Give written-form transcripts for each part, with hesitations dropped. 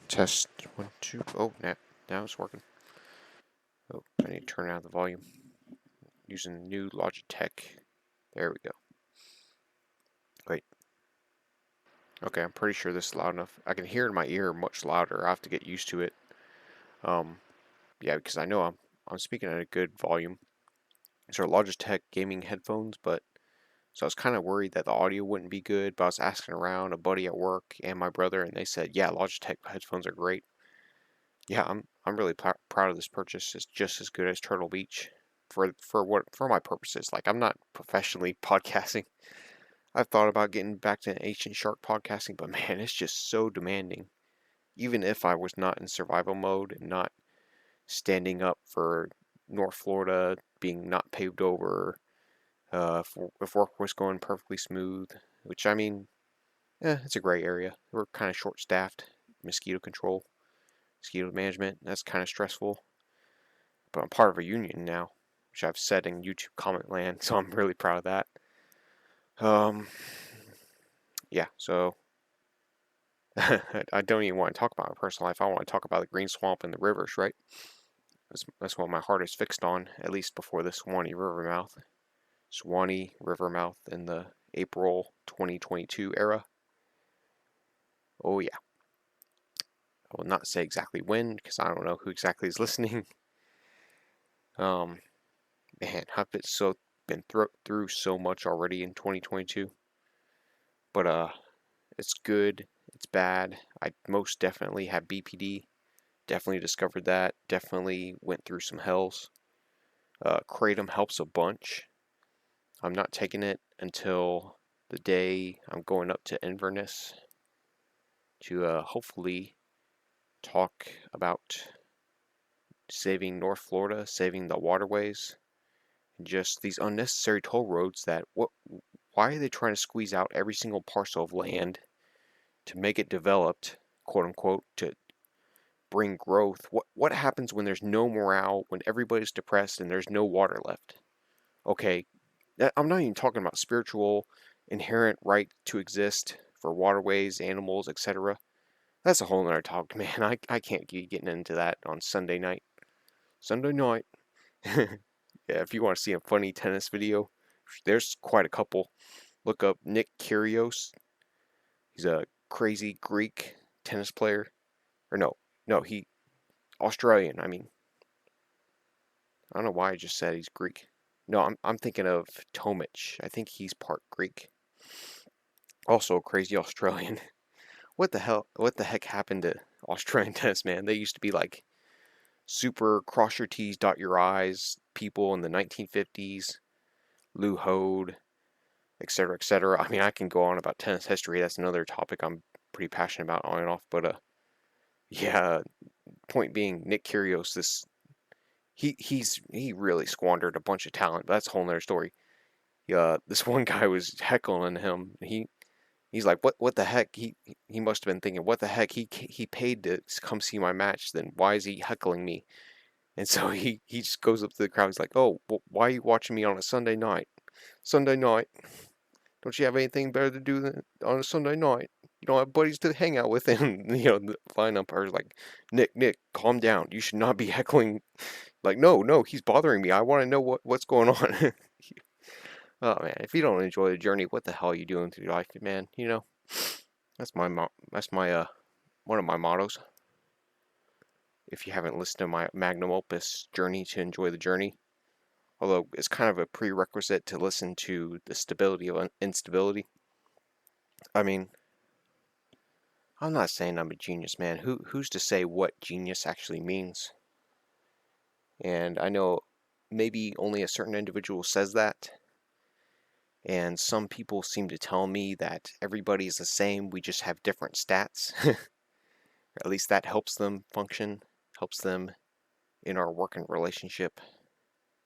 Test 1, 2. Oh, now it's working. Oh, I need to turn down the volume. Using the new Logitech. There we go. Wait. Okay, I'm pretty sure this is loud enough. I can hear it in my ear much louder. I have to get used to it. Yeah, because I know I'm speaking at a good volume. These are Logitech gaming headphones, but so I was kind of worried that the audio wouldn't be good. But I was asking around a buddy at work and my brother, and they said, yeah, Logitech headphones are great. Yeah, I'm really proud of this purchase. It's just as good as Turtle Beach for my purposes. Like, I'm not professionally podcasting. I've thought about getting back to ancient shark podcasting, but man, it's just so demanding. Even if I was not in survival mode and not standing up for North Florida being not paved over, if work was going perfectly smooth, which I mean, it's a gray area. We're kind of short-staffed. Mosquito control, mosquito management, that's kind of stressful. But I'm part of a union now, which I've said in YouTube comment land, so I'm really proud of that. Yeah, so I don't even want to talk about my personal life. I want to talk about the green swamp and the rivers, right? That's what my heart is fixed on, at least before the Swanee River mouth in the April 2022 era. Oh yeah. I will not say exactly when, because I don't know who exactly is listening. Man, I've been through so much already in 2022. But it's good, it's bad. I most definitely have BPD. Definitely discovered that. Definitely went through some hells. Kratom helps a bunch. I'm not taking it until the day I'm going up to Inverness to hopefully talk about saving North Florida, saving the waterways, and just these unnecessary toll roads why are they trying to squeeze out every single parcel of land to make it developed, quote unquote, to bring growth? What happens when there's no morale, when everybody's depressed and there's no water left? Okay, I'm not even talking about spiritual inherent right to exist for waterways, animals, etc. That's a whole nother talk, man. I can't keep getting into that on Sunday night. Sunday night. Yeah, if you want to see a funny tennis video, there's quite a couple. Look up Nick Kyrgios. He's a crazy Greek tennis player. Or no, he Australian. I mean, I don't know why I just said he's Greek. No, I'm thinking of Tomic. I think he's part Greek. Also a crazy Australian. What the hell? What the heck happened to Australian tennis, man? They used to be like super cross your T's, dot your I's people in the 1950s. Lou Hode, etc., etc. I mean, I can go on about tennis history. That's another topic I'm pretty passionate about on and off. But yeah. Point being, Nick Kyrgios, he really squandered a bunch of talent. But that's a whole nother story. This one guy was heckling him. He's like, what the heck? He must have been thinking, what the heck? He paid to come see my match. Then why is he heckling me? And so he just goes up to the crowd. He's like, oh, why are you watching me on a Sunday night? Sunday night. Don't you have anything better to do on a Sunday night? You don't have buddies to hang out with. And the line umpire's like, Nick, calm down. You should not be heckling. Like, no, he's bothering me. I want to know what's going on. Oh man, if you don't enjoy the journey, what the hell are you doing to your life, man? That's my one of my mottos. If you haven't listened to my magnum opus, Journey to Enjoy the Journey, although it's kind of a prerequisite to listen to the stability of instability. I mean, I'm not saying I'm a genius, man. Who's to say what genius actually means? And I know maybe only a certain individual says that, and some people seem to tell me that everybody is the same, we just have different stats. Or at least that helps them function, helps them in our working relationship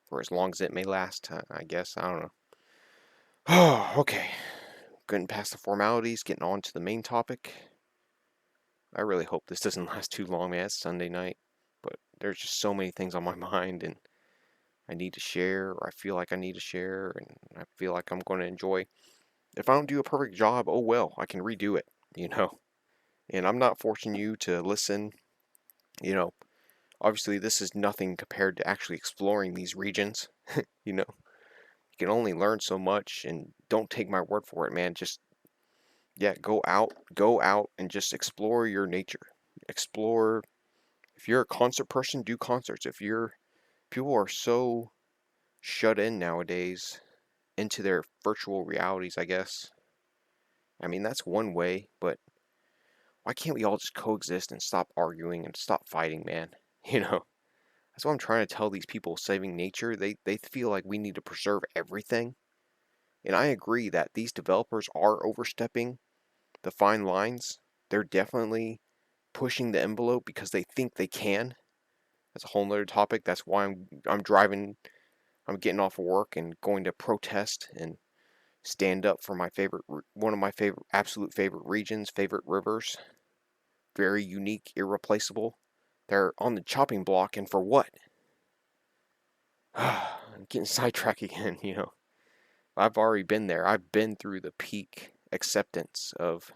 for as long as it may last, I guess. I don't know. Oh, okay. Getting past the formalities, getting on to the main topic. I really hope this doesn't last too long, man. It's Sunday night, but there's just so many things on my mind, and I need to share, or I feel like I need to share, and I feel like I'm going to enjoy. If I don't do a perfect job, oh well, I can redo it, you know? And I'm not forcing you to listen. You know, obviously this is nothing compared to actually exploring these regions. You know, you can only learn so much, and don't take my word for it, man. Just, yeah, go out and just explore your nature. Explore. If you're a concert person, do concerts. If you're, people are so shut in nowadays into their virtual realities, I guess. I mean, that's one way, but why can't we all just coexist and stop arguing and stop fighting, man? You know, that's what I'm trying to tell these people saving nature. They feel like we need to preserve everything. And I agree that these developers are overstepping the fine lines. They're definitely pushing the envelope because they think they can. That's a whole nother topic. That's why I'm driving, I'm getting off of work and going to protest and stand up for my favorite, one of my favorite, absolute favorite regions, favorite rivers. Very unique, irreplaceable. They're on the chopping block, and for what? I'm getting sidetracked again, you know. I've already been there. I've been through the peak acceptance of,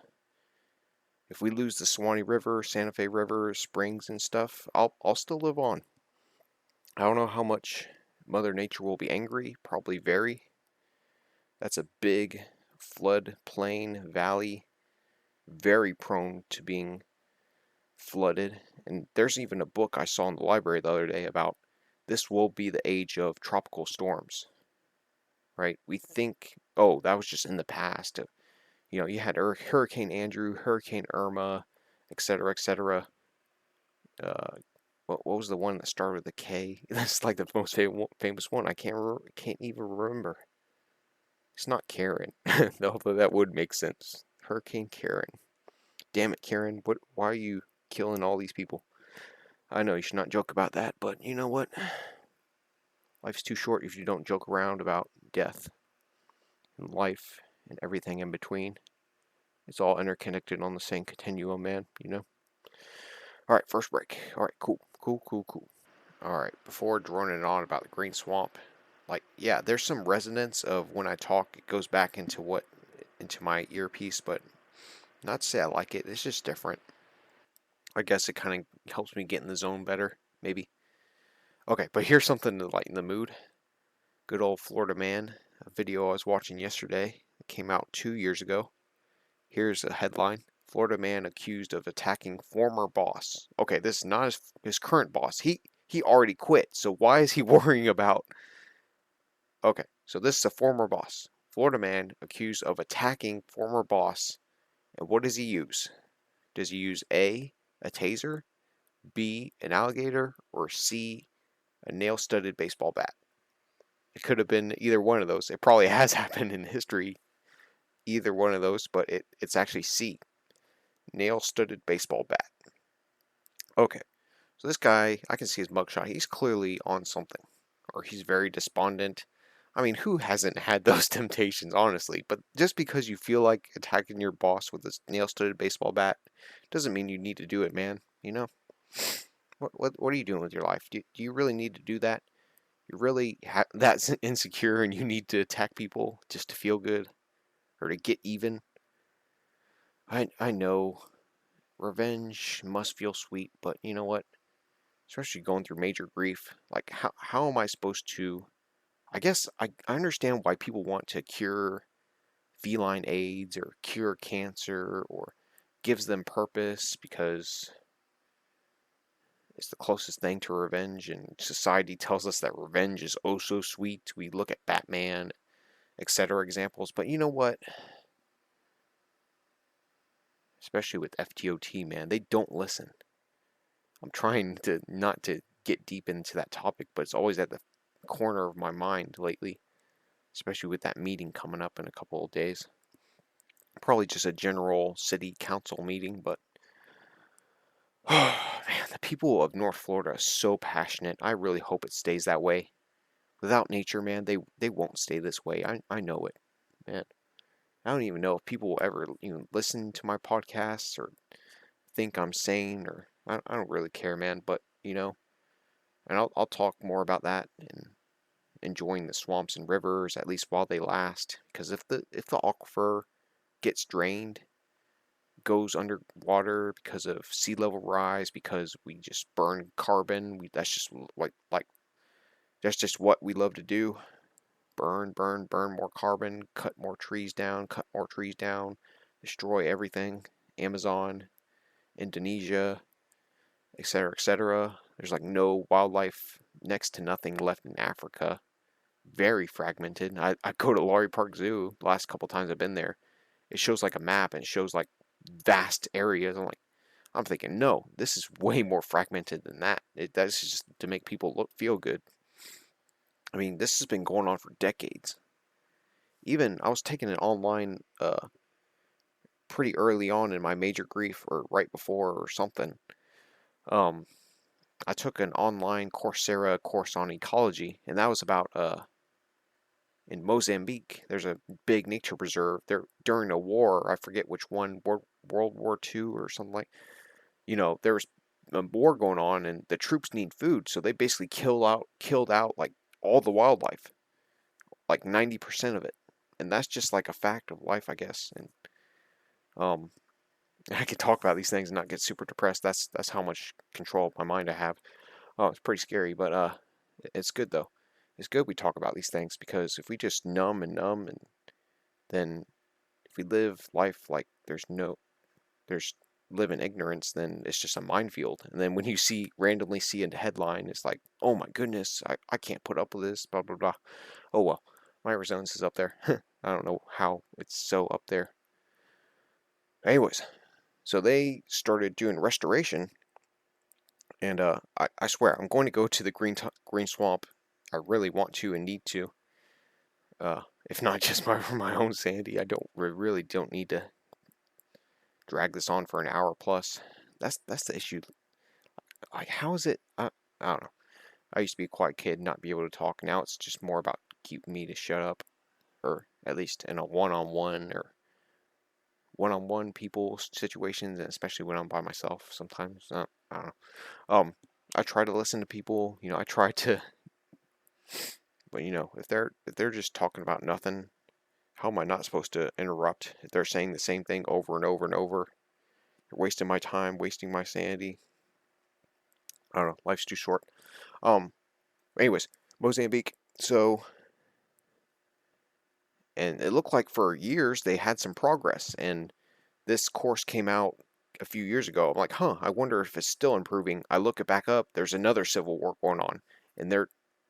if we lose the Suwannee River, Santa Fe River, springs and stuff, I'll still live on. I don't know how much Mother Nature will be angry, probably very. That's a big flood plain valley, very prone to being flooded. And there's even a book I saw in the library the other day about this will be the age of tropical storms, right? We think, oh, that was just in the past. You know, you had Hurricane Andrew, Hurricane Irma, etc., etc. Uh, what was the one that started with a K? That's like the most famous one. I can't even remember. It's not Karen, although that would make sense. Hurricane Karen. Damn it, Karen! Why are you killing all these people? I know you should not joke about that, but you know what? Life's too short if you don't joke around about death and life and everything in between. It's all interconnected on the same continuum, man, you know? Alright, first break. Alright, cool. Alright, before droning on about the green swamp, like, yeah, there's some resonance of when I talk, it goes back into my earpiece, but not to say I like it, it's just different. I guess it kind of helps me get in the zone better, maybe. Okay, but here's something to lighten the mood. Good old Florida man, a video I was watching yesterday. It came out 2 years ago. Here's a headline. Florida man accused of attacking former boss. Okay, this is not his current boss. He already quit, so why is he worrying about... Okay, so this is a former boss. Florida man accused of attacking former boss. And what does he use? Does he use A, a taser, B, an alligator, or C, a nail-studded baseball bat? It could have been either one of those. It probably has happened in history, either one of those, but it's actually C, nail-studded baseball bat. Okay, so this guy, I can see his mugshot. He's clearly on something, or he's very despondent. I mean, who hasn't had those temptations, honestly? But just because you feel like attacking your boss with a nail-studded baseball bat doesn't mean you need to do it, man. You know? What are you doing with your life? Do you really need to do that? You're really that insecure and you need to attack people just to feel good or to get even? I know revenge must feel sweet, but you know what? Especially going through major grief, like how am I supposed to... I guess I understand why people want to cure feline AIDS or cure cancer or gives them purpose because it's the closest thing to revenge, and society tells us that revenge is oh so sweet. We look at Batman, etc. examples, but you know what? Especially with f.d.o.t, man, they don't listen. I'm trying to not to get deep into that topic, but it's always at the corner of my mind lately, especially with that meeting coming up in a couple of days. Probably just a general city council meeting, but oh man, the people of North Florida are so passionate. I really hope it stays that way. Without nature, man, they won't stay this way. I know it, man. I don't even know if people will ever even listen to my podcasts or think I'm sane, or I don't really care, man. But you know, and I'll talk more about that and enjoying the swamps and rivers at least while they last. Because if the aquifer gets drained, goes underwater because of sea level rise, because we just burn carbon. That's just that's just what we love to do. Burn, burn, burn more carbon, cut more trees down, destroy everything. Amazon, Indonesia, etc., etc. There's like no wildlife, next to nothing left in Africa. Very fragmented. I go to Laurie Park Zoo the last couple times I've been there. It shows like a map and it shows like vast areas. I'm thinking, no, this is way more fragmented than that. That's just to make people feel good. I mean, this has been going on for decades. Even I was taking it online pretty early on in my major grief, or right before, or something. Um, I took an online Coursera course on ecology, and that was about in Mozambique. There's a big nature reserve there during a war. I forget which one, World War II or something like. There was a war going on, and the troops need food, so they basically killed out like all the wildlife, like 90% of it, and that's just like a fact of life, I guess. And um, I could talk about these things and not get super depressed. That's how much control of my mind I have. Oh, it's pretty scary, but it's good though. It's good we talk about these things, because if we just numb and numb, and then if we live life like there's live in ignorance, then it's just a minefield. And then when you randomly see a headline, it's like, oh my goodness, I can't put up with this, blah blah blah. Oh well, my resilience is up there. I don't know how it's so up there. Anyways, so they started doing restoration, and I swear I'm going to go to the green swamp. I really want to and need to. If not just for my own sanity, I really don't need to drag this on for an hour plus. That's the issue. Like, how is it? I don't know. I used to be a quiet kid, not be able to talk. Now it's just more about keeping me to shut up, or at least in a one-on-one people situations, and especially when I'm by myself. Sometimes I don't know. I try to listen to people. I try to, but if they're just talking about nothing, how am I not supposed to interrupt if they're saying the same thing over and over and over? They're wasting my time, wasting my sanity. I don't know. Life's too short. Um. Anyways, Mozambique. So, and it looked like for years they had some progress, and this course came out a few years ago. I'm like, huh, I wonder if it's still improving. I look it back up. There's another civil war going on, and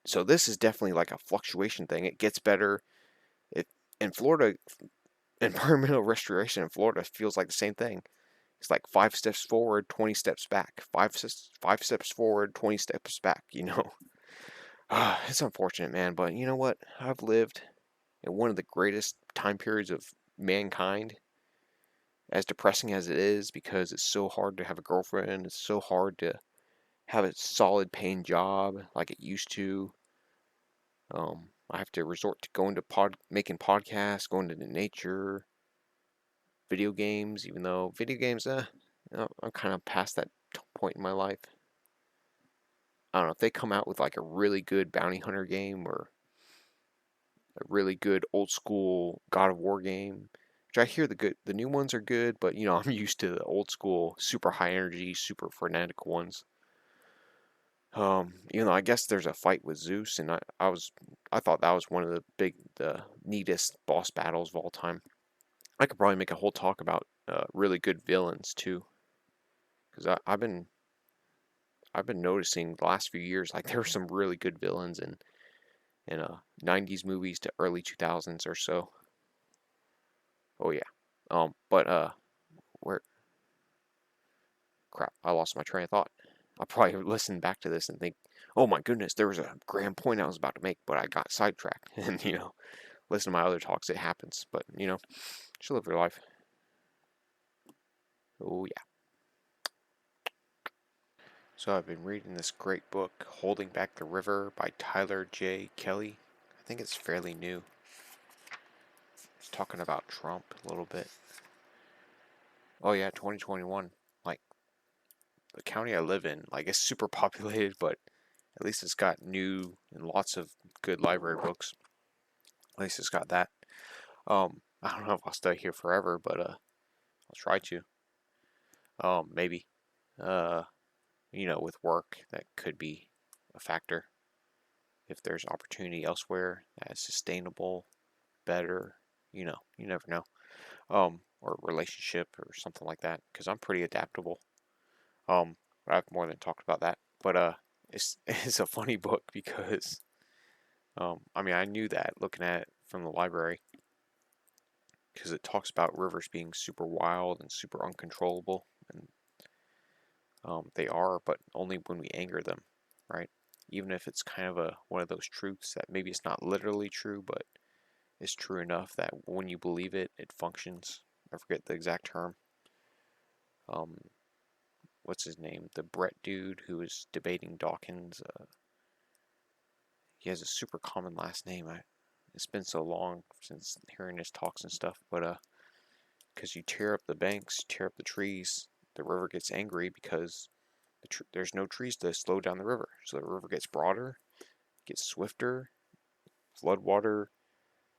so this is definitely like a fluctuation thing. It gets better. It in Florida, environmental restoration in Florida feels like the same thing. It's like 5 steps forward, 20 steps back. Five steps forward, 20 steps back. It's unfortunate, man. But you know what? I've lived in one of the greatest time periods of mankind, as depressing as it is, because it's so hard to have a girlfriend. It's so hard to have a solid paying job like it used to. I have to resort to going to making podcasts, going into nature, video games, even though video games, I'm kind of past that point in my life. I don't know if they come out with like a really good bounty hunter game, or a really good old school God of War game, which I hear the new ones are good, but I'm used to the old school, super high energy, super frenetic ones. I guess there's a fight with Zeus, and I thought that was one of the neatest boss battles of all time. I could probably make a whole talk about really good villains too, because I've been noticing the last few years, like, there were some really good villains in 90s movies to early 2000s or so. Oh yeah. But where crap, I lost my train of thought. I'll probably listen back to this and think, oh my goodness, there was a grand point I was about to make, but I got sidetracked. And listen to my other talks. It happens, but just live your life. Oh yeah. So I've been reading this great book, Holding Back the River by Tyler J. Kelly. I think it's fairly new. It's talking about Trump a little bit. Oh yeah, 2021. Like, the county I live in, like, it's super populated, but at least it's got new and lots of good library books. At least it's got that. I don't know if I'll stay here forever, but I'll try to. Maybe. With work, that could be a factor. If there's opportunity elsewhere that is sustainable, better, you never know. Or relationship or something like that. Because I'm pretty adaptable. I've more than talked about that. But it's a funny book because I knew that looking at it from the library, because it talks about rivers being super wild and super uncontrollable, and they are, but only when we anger them, right? Even if it's kind of one of those truths that maybe it's not literally true, but it's true enough that when you believe it, it functions. I forget the exact term. Um, what's his name? The Brett dude who was debating Dawkins. He has a super common last name. It's been so long since hearing his talks and stuff, but because you tear up the banks, tear up the trees, the river gets angry because there's no trees to slow down the river. So the river gets broader, gets swifter, floodwater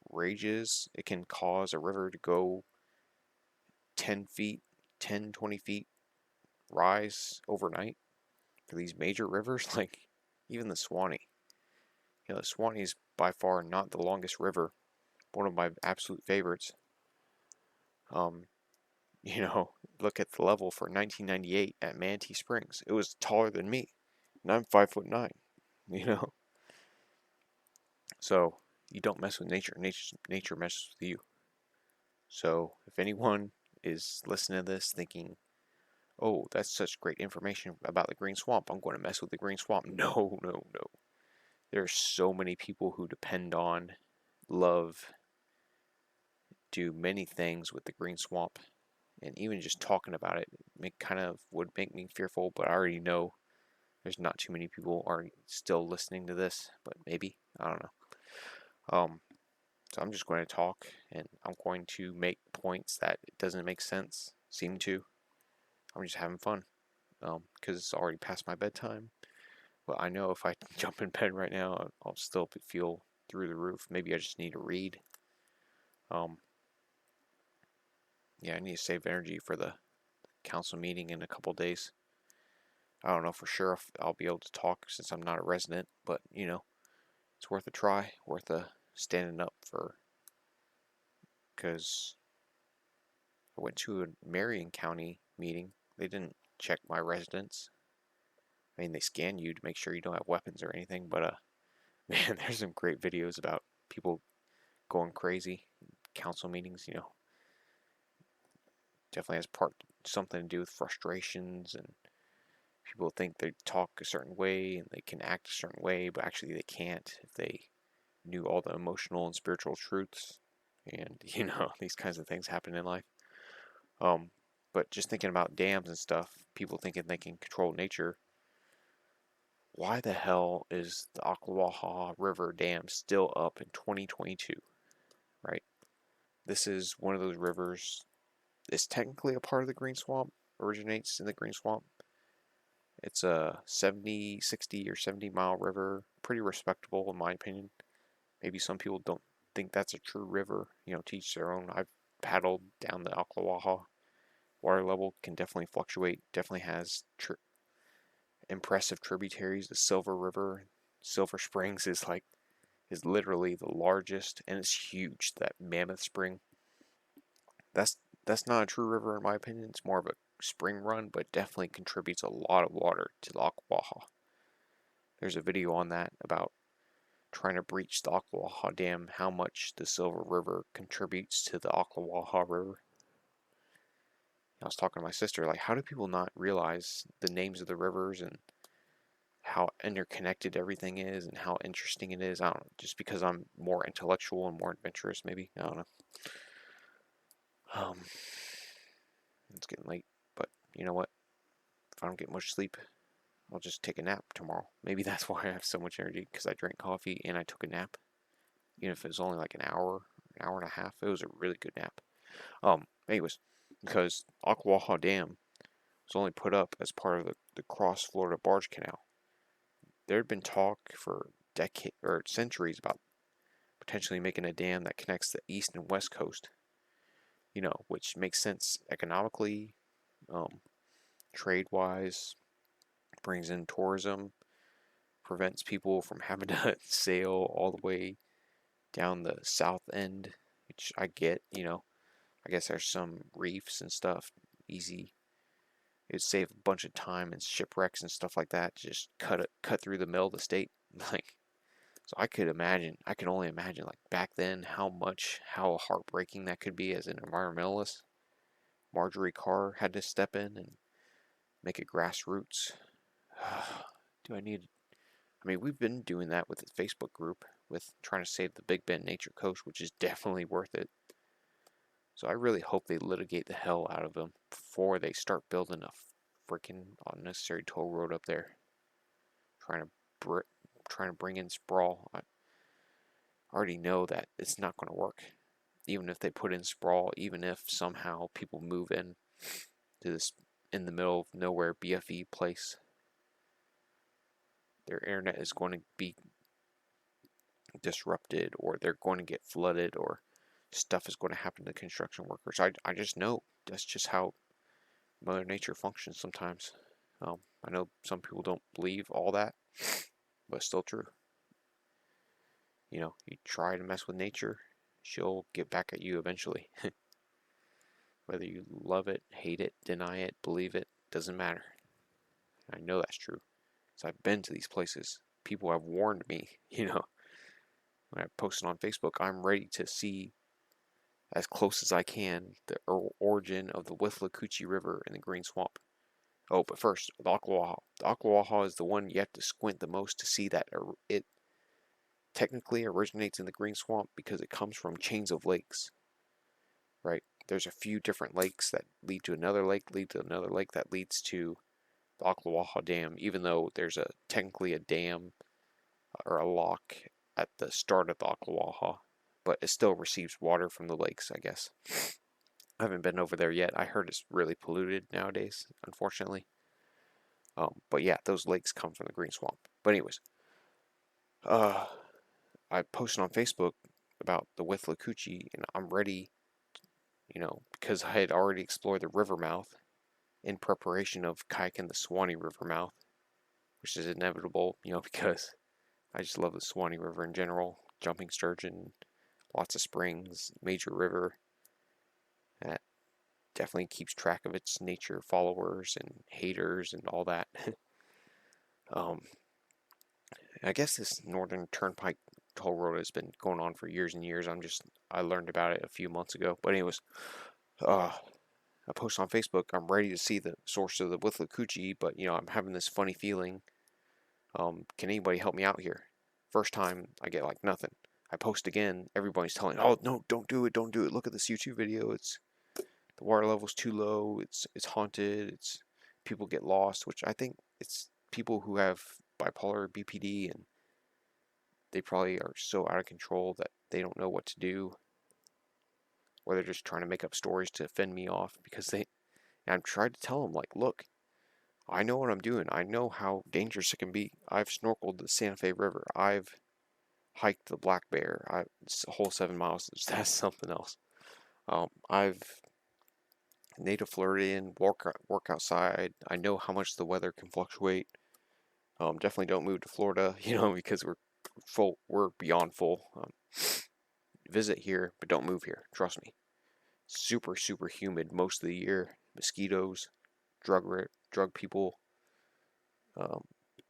rages. It can cause a river to go 10 feet, 10, 20 feet rise overnight for these major rivers, like even the Swanee. The Swanee is by far not the longest river, one of my absolute favorites. Um, look at the level for 1998 at Manatee Springs. It was taller than me, and I'm 5'9". You know, so you don't mess with nature. Nature messes with you. So if anyone is listening to this thinking, "Oh, that's such great information about the Green Swamp. I'm going to mess with the Green Swamp." No, no, no. There are so many people who depend on, love, do many things with the Green Swamp, and even just talking about it would make me fearful. But I already know there's not too many people are still listening to this, but maybe, I don't know. So I'm just going to talk, and I'm going to make points that it doesn't make sense seem to. I'm just having fun, because it's already past my bedtime. But I know if I jump in bed right now, I'll still feel through the roof. Maybe I just need to read. Yeah, I need to save energy for the council meeting in a couple days. I don't know for sure if I'll be able to talk since I'm not a resident, but it's worth a try, worth a standing up for. Because I went to a Marion County meeting. They didn't check my residence. I mean, they scan you to make sure you don't have weapons or anything, but man, there's some great videos about people going crazy. Council meetings, definitely has something to do with frustrations, and people think they talk a certain way and they can act a certain way, but actually they can't if they knew all the emotional and spiritual truths. And these kinds of things happen in life. But just thinking about dams and stuff, people thinking they can control nature. Why the hell is the Ocklawaha River Dam still up in 2022, right? This is one of those rivers. It's technically a part of the Green Swamp, originates in the Green Swamp. It's a 70, 60, or 70-mile river, pretty respectable in my opinion. Maybe some people don't think that's a true river, to each their own. I've paddled down the Ocklawaha. Water level can definitely fluctuate, definitely has impressive tributaries. The Silver River, Silver Springs is literally the largest, and it's huge. That Mammoth Spring. That's that's not a true river in my opinion. It's more of a spring run, but definitely contributes a lot of water to the Ocklawaha. There's a video on that about trying to breach the Ocklawaha Dam, how much the Silver River contributes to the Ocklawaha River. I was talking to my sister, like, how do people not realize the names of the rivers and how interconnected everything is and how interesting it is? I don't know, just because I'm more intellectual and more adventurous, maybe. I don't know. It's getting late, but you know what? If I don't get much sleep, I'll just take a nap tomorrow. Maybe that's why I have so much energy, because I drank coffee and I took a nap. Even if it was only like an hour and a half, it was a really good nap. Anyways, because Ocklawaha Dam was only put up as part of the Cross Florida Barge Canal. There had been talk for decades or centuries about potentially making a dam that connects the east and west coast, which makes sense economically, trade-wise, brings in tourism, prevents people from having to sail all the way down the south end, which I get, I guess there's some reefs and stuff, easy. It'd save a bunch of time and shipwrecks and stuff like that. Just cut through the middle of the state. Like, so I can only imagine, like, back then, how heartbreaking that could be as an environmentalist. Marjorie Carr had to step in and make it grassroots. Do I need? I mean, we've been doing that with the Facebook group, with trying to save the Big Bend Nature Coast, which is definitely worth it. So I really hope they litigate the hell out of them before they start building a freaking unnecessary toll road up there, trying to bring in sprawl. I already know that it's not going to work. Even if they put in sprawl, even if somehow people move in to this in the middle of nowhere b.f.e. place, their internet is going to be disrupted, or they're going to get flooded, or stuff is going to happen to construction workers. I just know that's just how Mother Nature functions sometimes. I know some people don't believe all that, but it's still true. You try to mess with nature, she'll get back at you eventually. Whether you love it, hate it, deny it, believe it, doesn't matter. I know that's true. So I've been to these places. People have warned me, when I posted on Facebook, I'm ready to see as close as I can the origin of the Withlacoochee River in the Green Swamp. Oh, but first, the Ocklawaha. The Ocklawaha is the one you have to squint the most to see that it technically originates in the Green Swamp because it comes from chains of lakes, right? There's a few different lakes that lead to another lake, that leads to the Ocklawaha Dam, even though there's technically a dam or a lock at the start of the Ocklawaha, but it still receives water from the lakes, I guess. I haven't been over there yet. I heard it's really polluted nowadays, unfortunately. But yeah, those lakes come from the Green Swamp. But anyways, I posted on Facebook about the Withlacoochee, and I'm ready, because I had already explored the river mouth in preparation of kayaking the Swanee River mouth, which is inevitable, because I just love the Swanee River in general. Jumping sturgeon, lots of springs, major river that definitely keeps track of its nature followers and haters and all that. I guess this Northern Turnpike toll road has been going on for years and years. I learned about it a few months ago. But anyways, I post on Facebook, I'm ready to see the source of the Withlacoochee, but I'm having this funny feeling. Can anybody help me out here? First time I get like nothing. I post again, everybody's telling, oh no, don't do it. Look at this YouTube video. The water level's too low. It's haunted. People get lost, which I think it's people who have bipolar BPD, and they probably are so out of control that they don't know what to do, or they're just trying to make up stories to fend me off because I've tried to tell them, like, look, I know what I'm doing. I know how dangerous it can be. I've snorkeled the Santa Fe River. I've hiked the Black Bear. It's a whole 7 miles. That's something else. I've native Floridian, work outside. I know how much the weather can fluctuate. Definitely don't move to Florida, because we're full. We're beyond full. Visit here, but don't move here. Trust me. Super, super humid most of the year. Mosquitoes, drug people.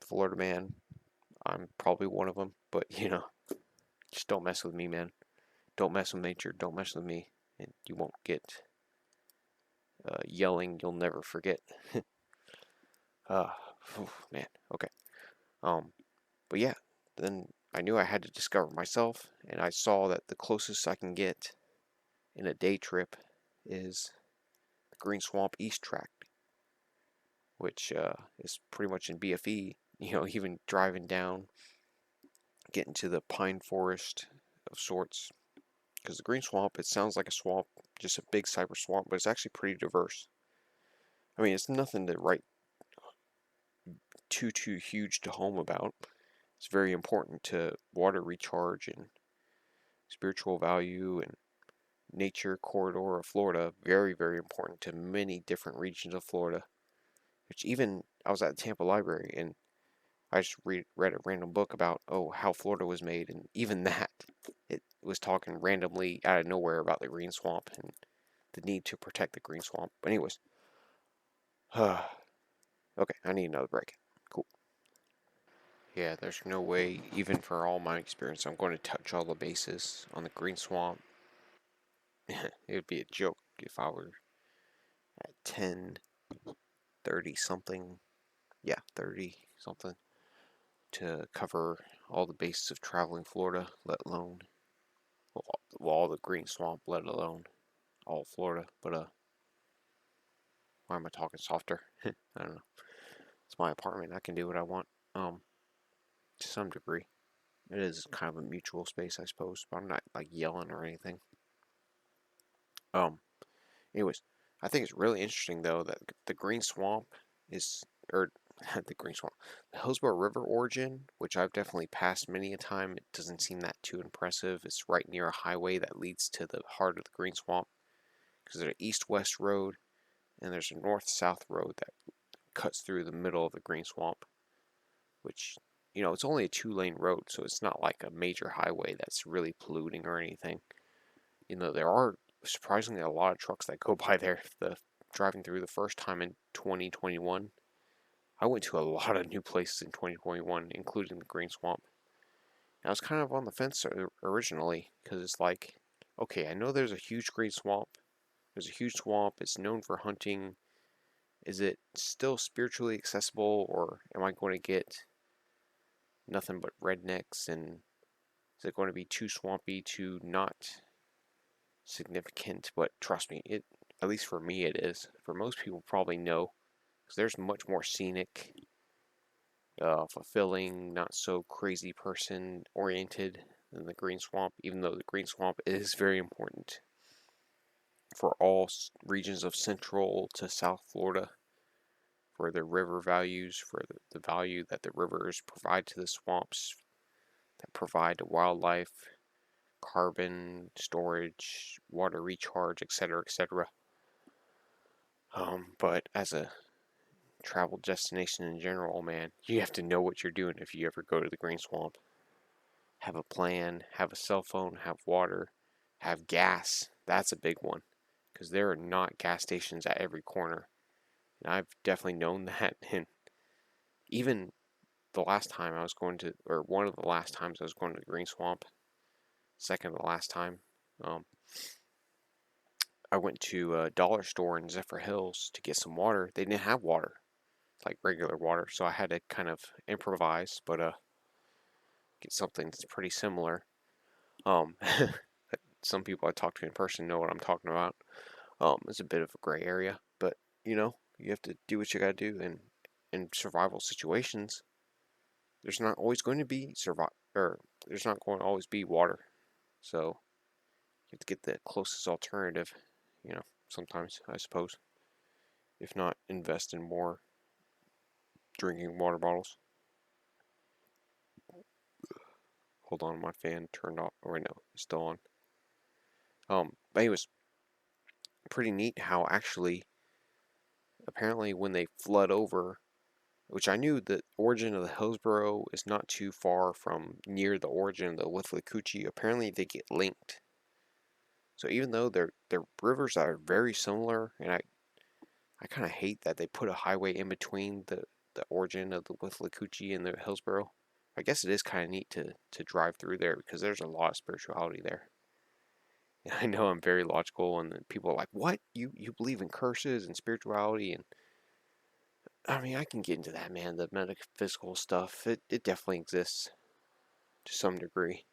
Florida man. I'm probably one of them, but just don't mess with me, man. Don't mess with nature. Don't mess with me, and you won't get yelling you'll never forget. Man. Okay. But yeah, then I knew I had to discover myself, and I saw that the closest I can get in a day trip is the Green Swamp East Tract, which is pretty much in b.f.e. Even driving down, getting to the pine forest of sorts, because the Green Swamp, it sounds like a swamp, just a big cypress swamp, but it's actually pretty diverse. I mean, it's nothing to write too huge to home about. It's very important to water recharge and spiritual value and nature corridor of Florida. Very, very important to many different regions of Florida. Which even I was at the Tampa Library and I just read a random book about how Florida was made, and even that it was talking randomly out of nowhere about the green swamp and the need to protect the green swamp. But anyways, okay, I need another break. Cool. Yeah, there's no way, even for all my experience, I'm going to touch all the bases on the green swamp. It would be a joke if I were at 10, 30 something. Yeah, 30 something to cover all the bases of traveling Florida, let alone all the green swamp, let alone all Florida. But why am I talking softer? I don't know. It's my apartment. I can do what I want. To some degree, it is kind of a mutual space, I suppose. But I'm not like yelling or anything. Um. Anyways, I think it's really interesting though that the green swamp is, or the green swamp, the Hillsborough River origin, which I've definitely passed many a time. It doesn't seem that too impressive. It's right near a highway that leads to the heart of the green swamp because there's an east-west road and there's a north-south road that cuts through the middle of the green swamp, which, it's only a 2-lane road, so it's not like a major highway that's really polluting or anything. There are surprisingly a lot of trucks that go by there. Driving through the first time in 2021, I went to a lot of new places in 2021, including the green swamp. And I was kind of on the fence originally because it's like, okay, I know there's a huge green swamp. There's a huge swamp. It's known for hunting. Is it still spiritually accessible, or am I going to get nothing but rednecks? And is it going to be too swampy to not significant? But trust me, at least for me it is. For most people, probably no, because there's much more scenic, fulfilling, not so crazy person oriented than the green swamp. Even though the green swamp is very important for all regions of Central to South Florida, for the river values, for the value that the rivers provide to the swamps, that provide to wildlife, carbon storage, water recharge, etc., etc. But as a travel destination in general, man, you have to know what you're doing if you ever go to the green swamp. Have a plan, have a cell phone, have water, have gas. That's a big one because there are not gas stations at every corner. And I've definitely known that. And even the last time I was going to, or one of the last times I was going to the green swamp, second to the last time, I went to a dollar store in Zephyr Hills to get some water. They didn't have water, like regular water, so I had to kind of improvise, but get something that's pretty similar. Um, some people I talk to in person know what I'm talking about. It's a bit of a gray area, but you have to do what you gotta do, and in survival situations, there's not always going to be there's not going to always be water, so you have to get the closest alternative. Sometimes I suppose, if not, invest in more drinking water bottles. Hold on, my fan turned off. Or no, it's still on. But anyways, pretty neat how actually, apparently, when they flood over, which I knew the origin of the Hillsborough is not too far from near the origin of the Withlacoochee. Apparently, they get linked. So even though they're rivers that are very similar, and I kind of hate that they put a highway in between the origin of the Withlacoochee and the Hillsborough. I guess it is kind of neat to drive through there because there's a lot of spirituality there. And I know I'm very logical, and people are like, "What? You believe in curses and spirituality?" And I mean, I can get into that, man. The metaphysical stuff, it definitely exists to some degree.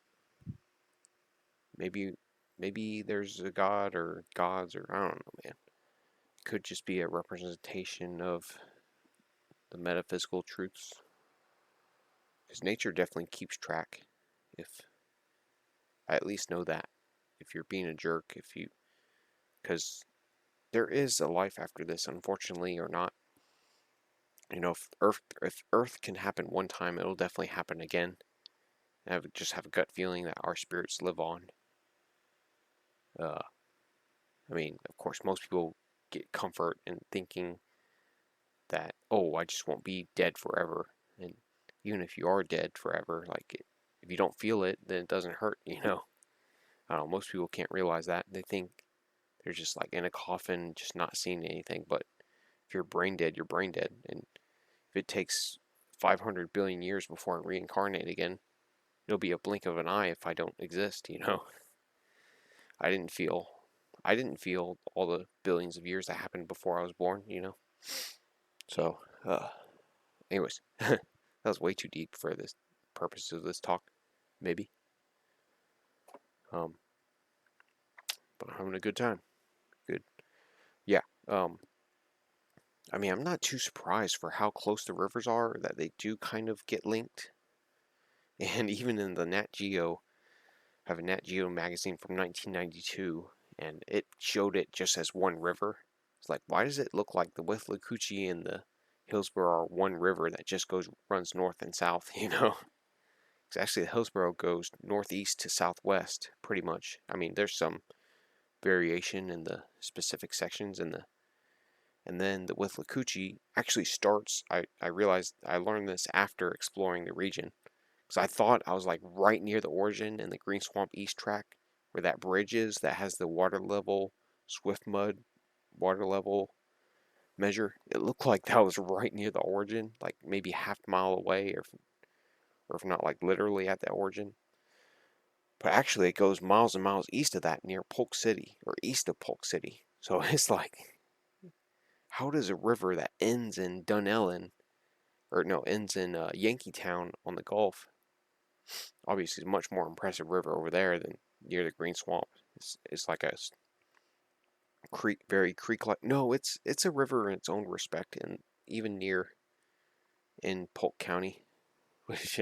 Maybe there's a god or gods, or I don't know, man. It could just be a representation of the metaphysical truths. Because nature definitely keeps track. If I at least know that. If you're being a jerk, because there is a life after this, unfortunately or not. If Earth can happen one time, it'll definitely happen again. I just have a gut feeling that our spirits live on. I mean, of course, most people get comfort in thinking that, oh, I just won't be dead forever. And even if you are dead forever, like, if you don't feel it, then it doesn't hurt, I don't know, most people can't realize that. They think they're just like in a coffin, just not seeing anything. But if you're brain dead, you're brain dead. And if it takes 500 billion years before I reincarnate again, it'll be a blink of an eye if I don't exist, I didn't feel all the billions of years that happened before I was born, So, anyways, that was way too deep for this purpose of this talk, maybe. But I'm having a good time. Good. Yeah. I mean, I'm not too surprised for how close the rivers are that they do kind of get linked. And even in the Nat Geo, I have a Nat Geo magazine from 1992, and it showed it just as one river. It's like, why does it look like the Withlacoochee and the Hillsborough are one river that just runs north and south, Because actually, the Hillsborough goes northeast to southwest, pretty much. I mean, there's some variation in the specific sections, and then the Withlacoochee actually starts. I realized I learned this after exploring the region, because I thought I was like right near the origin in the Green Swamp East track, where that bridge is that has the water level, swift mud water level measure. It looked like that was right near the origin, like maybe half a mile away, or if not like literally at the origin. But actually, it goes miles and miles east of that, near Polk City, or east of Polk City. So it's like, how does a river that ends in Dunellen, or no, ends in Yankeetown on the Gulf, obviously is a much more impressive river over there than near the Green Swamp. It's like a creek, very creek-like. No, it's a river in its own respect, and even near in Polk County, which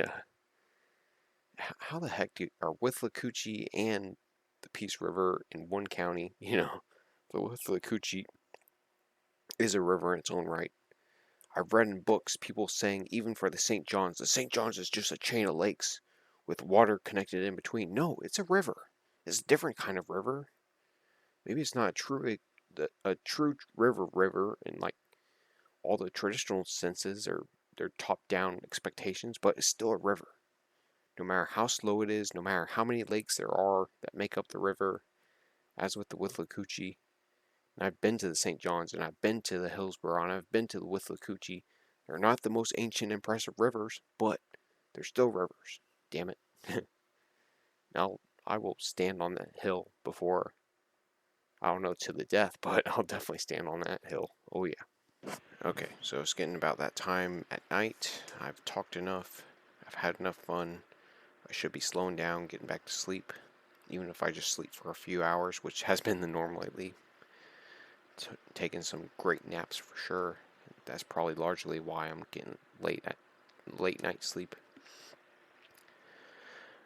how the heck are Withlacoochee and the Peace River in one county? The Withlacoochee is a river in its own right. I've read in books people saying even for the St. John's is just a chain of lakes with water connected in between. No, it's a river. It's a different kind of river. Maybe it's not a true river in like all the traditional senses or their top-down expectations, but it's still a river. No matter how slow it is, no matter how many lakes there are that make up the river, as with the Withlacoochee, and I've been to the St. John's, and I've been to the Hillsborough, and I've been to the Withlacoochee. They're not the most ancient, impressive rivers, but they're still rivers. Damn it. Now, I will stand on that hill before, I don't know, to the death, but I'll definitely stand on that hill. Oh, yeah. Okay, so it's getting about that time at night. I've talked enough. I've had enough fun. I should be slowing down, getting back to sleep. Even if I just sleep for a few hours, which has been the norm lately. Taking some great naps for sure. That's probably largely why I'm getting late night sleep.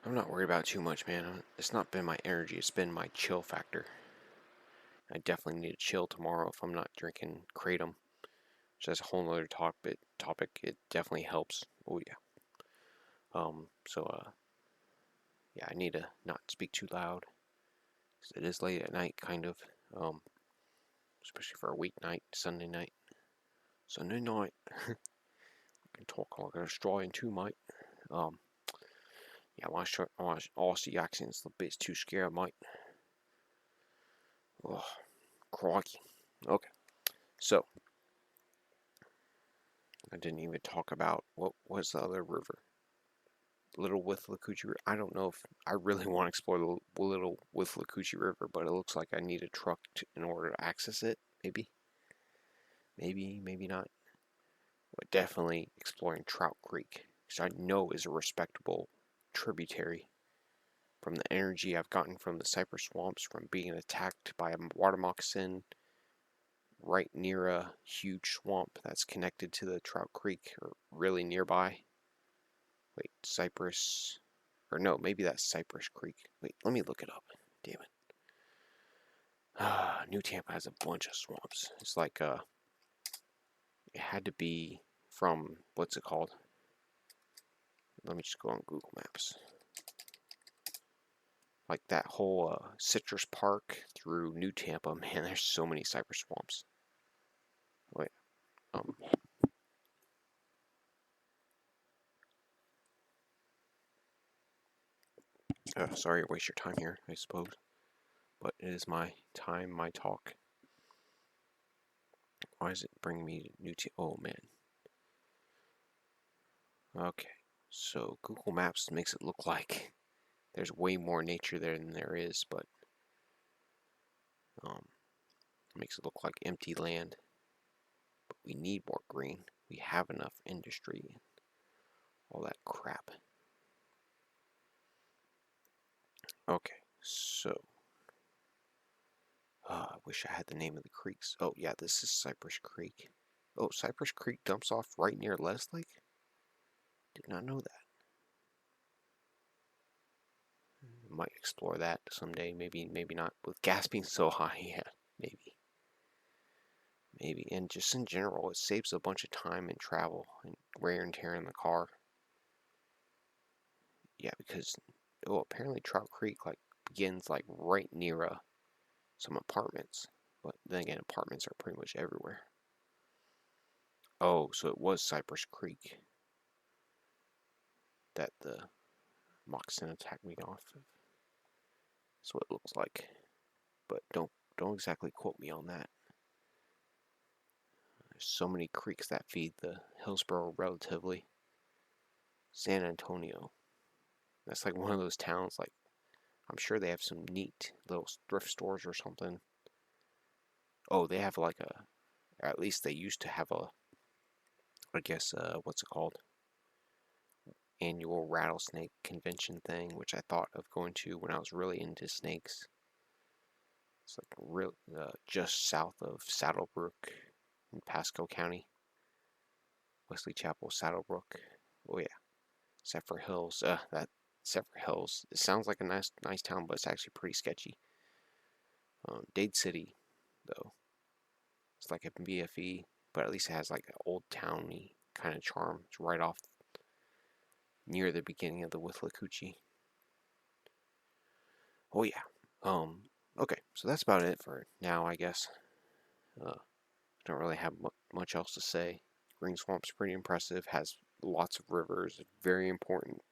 I'm not worried about too much, man. It's not been my energy, it's been my chill factor. I definitely need to chill tomorrow if I'm not drinking kratom, which is a whole other topic. It definitely helps. Oh yeah. Yeah, I need to not speak too loud, because it is late at night, kind of. Especially for a weeknight, Sunday night. I can talk like an Australian too, mate. Yeah, my Aussie accent's a bit too scared, mate. Oh, crikey. Okay, so I didn't even talk about what was the other river. Little Withlacoochee River. I don't know if I really want to explore the Little Withlacoochee River, but it looks like I need a truck in order to access it. Maybe, maybe not. But definitely exploring Trout Creek, which I know is a respectable tributary from the energy I've gotten from the cypress swamps, from being attacked by a water moccasin right near a huge swamp that's connected to the Trout Creek, or really nearby. Wait, Cypress, or no, maybe that's Cypress Creek. Wait, let me look it up. Damn it. New Tampa has a bunch of swamps. It's like, it had to be from, what's it called? Let me just go on Google Maps. Like that whole Citrus Park through New Tampa, man, there's so many cypress swamps. Wait, Sorry to waste your time here, I suppose. But it is my time, my talk. Why is it bringing me new oh man. Okay, so Google Maps makes it look like there's way more nature there than there is, but it makes it look like empty land. But we need more green. We have enough industry and all that crap. Okay, so I wish I had the name of the creeks. Oh yeah, this is Cypress Creek. Oh, Cypress Creek dumps off right near Les Lake? Did not know that. Might explore that someday. Maybe not. With gas being so high, yeah, maybe. Maybe. And just in general, it saves a bunch of time and travel and wear and tear in the car. Yeah, because apparently Trout Creek begins right near some apartments. But then again, apartments are pretty much everywhere. Oh, so it was Cypress Creek that the moccasin attacked me off of. That's what it looks like. But don't exactly quote me on that. There's so many creeks that feed the Hillsborough relatively. San Antonio. That's like one of those towns, I'm sure they have some neat little thrift stores or something. Oh, they have or at least they used to have I guess, what's it called? Annual rattlesnake convention thing, which I thought of going to when I was really into snakes. It's just south of Saddlebrook in Pasco County. Wesley Chapel, Saddlebrook. Oh yeah, Zephyr Hills. That Zephyr Hills. It sounds like a nice town, but it's actually pretty sketchy. Dade City, though, it's like a b.f.e, but at least it has an old towny kind of charm. It's right off near the beginning of the Withlacoochee. Oh yeah. Okay, so that's about it for now, I guess. Don't really have much else to say. Green Swamp's pretty impressive. Has lots of rivers. Very important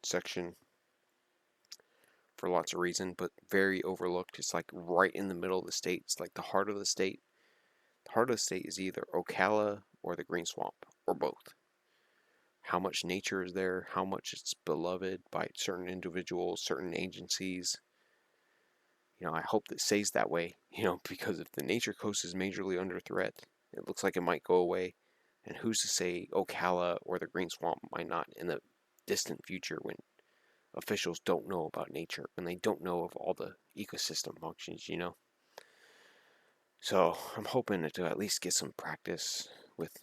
section for lots of reasons, but very overlooked. It's right in the middle of the state. It's like the heart of the state. The heart of the state is either Ocklawaha or the Green Swamp, or both. How much nature is there, how much it's beloved by certain individuals, certain agencies. I hope that stays that way, because if the nature coast is majorly under threat, it looks like it might go away. And who's to say Ocklawaha or the Green Swamp might not in the distant future when officials don't know about nature, when they don't know of all the ecosystem functions, So I'm hoping to at least get some practice with.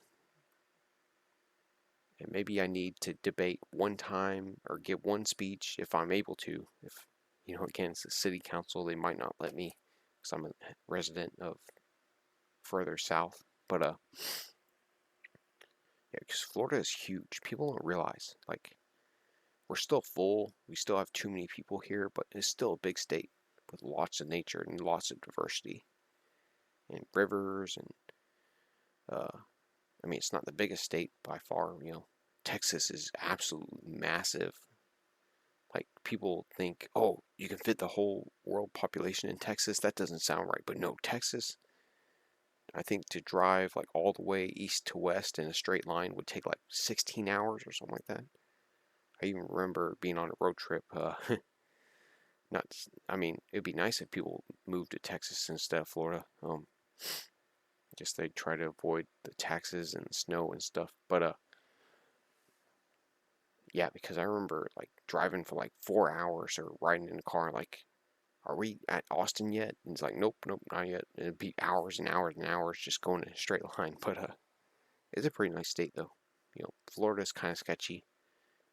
And maybe I need to debate one time or give one speech if I'm able to. If, again, it's the city council, they might not let me because I'm a resident of further south. But, yeah, because Florida is huge. People don't realize, we're still full. We still have too many people here, but it's still a big state with lots of nature and lots of diversity and rivers. And, it's not the biggest state by far. Texas is absolutely massive. People think, oh, you can fit the whole world population in Texas. That doesn't sound right. But no, Texas, I think to drive all the way east to west in a straight line would take 16 hours or something like that. I even remember being on a road trip. It'd be nice if people moved to Texas instead of Florida. I guess they try to avoid the taxes and the snow and stuff. But yeah, because I remember driving for 4 hours or riding in a car are we at Austin yet? And it's nope, not yet. It'd be hours and hours and hours just going in a straight line. But it's a pretty nice state though. Florida's kind of sketchy.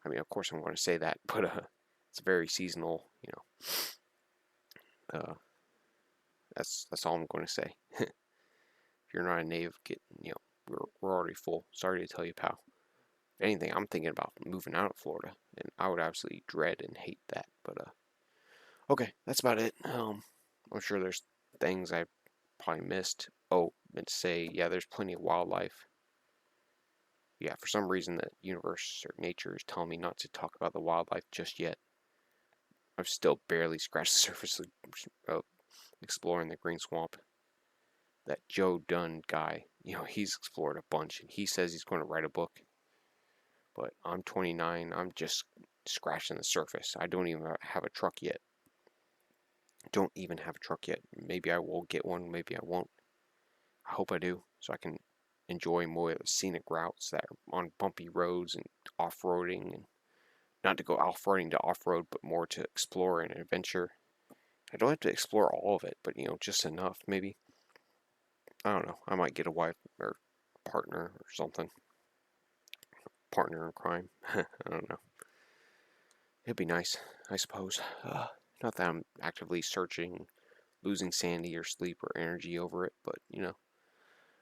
Of course I'm going to say that, but it's very seasonal. That's all I'm going to say. If you're not a native, we're already full. Sorry to tell you, pal. If anything, I'm thinking about moving out of Florida, and I would absolutely dread and hate that. But okay, that's about it. I'm sure there's things I probably missed. Oh, meant to say, yeah, there's plenty of wildlife. Yeah, for some reason the universe or nature is telling me not to talk about the wildlife just yet. I've still barely scratched the surface of exploring the Green Swamp. That Joe Dunn guy, he's explored a bunch, and he says he's going to write a book. But I'm 29, I'm just scratching the surface. I don't even have a truck yet. Don't even have a truck yet. Maybe I will get one, maybe I won't. I hope I do, so I can enjoy more of the scenic routes that are on bumpy roads and off-roading, and not to go off-roading to off-road, but more to explore and adventure. I don't have to explore all of it, but just enough, maybe. I don't know. I might get a wife or partner or something. Partner in crime. I don't know. It'd be nice, I suppose. Not that I'm actively searching, losing sanity or sleep or energy over it, but I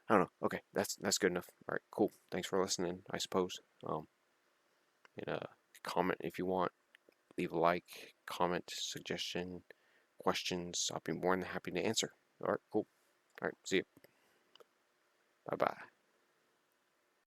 don't know. Okay, that's good enough. All right, cool. Thanks for listening, I suppose. And comment if you want. Leave a like, comment, suggestion, questions. I'll be more than happy to answer. All right, cool. All right, see you. Bye-bye.